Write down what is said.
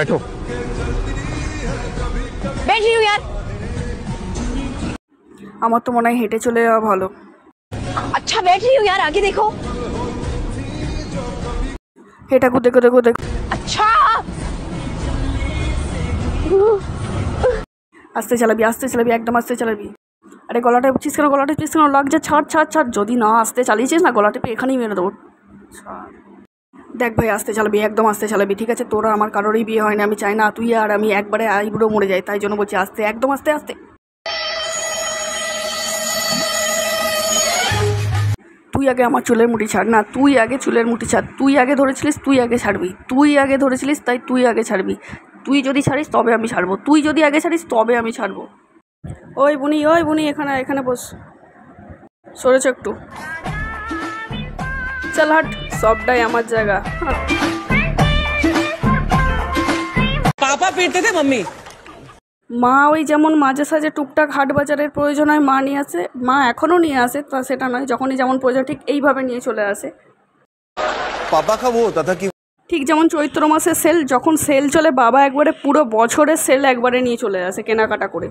बैठो। बैठ रही हूँ यार। আমার তো মনে হয় হেঁটে চলে যাওয়া ভালো। अच्छा बैठ रही हूँ यार, आगे देखो। हे ठाकुर देखो देखो देखो। अच्छा আস্তে চালাবি একদম আস্তে চালাবি। আরে গলাটা উঠছিস কেন, গলাটা উঠছিস কেন, লাগছে, ছাড় ছাড় ছাড়। যদি না আস্তে চালিয়েছিস না গলা টিপে এখানেই মেরে দেবো। দেখ ভাই আস্তে চালাবি, একদম আস্তে চালাবি, ঠিক আছে? তোরা আমার কারোরই বিয়ে হয়নি, আমি চাই না তুই আর আমি একবারে আইবুড়ো মরে যাই, তাই জন্য বলছি আস্তে, একদম আস্তে আস্তে। তুই আগে আমার চুলের মুঠি ছাড় না, তুই আগে চুলের মুঠি ছাড়। তুই আগে ধরেছিলিস, তুই আগে ছাড়বি। তুই আগে ধরেছিলিস, তাই তুই আগে ছাড়বি। তুই যদি ছাড়িস তবে আমি ছাড়বো, তুই যদি আগে ছাড়িস তবে আমি ছাড়বো। ওই বুনি এখানে এখানে বস, সরেছ একটু। চল হাট, সবটাই আমার জায়গা। पापा पीटते थे मम्मी। মা ওই যেমন মাঝে সাঝে টুকটাক হাট বাজারের প্রয়োজন হয় মা নিয়ে আসে, মা এখনও নিয়ে আসে, তা সেটা নয়, যখনই যেমন প্রয়োজন ঠিক এইভাবে নিয়ে চলে আসে। पापा का वो होता था कि ঠিক যেমন চৈত্র মাসে সেল, যখন সেল চলে বাবা একবারে পুরো বছরের সেল একবারে নিয়ে চলে আসে কেনাকাটা করে।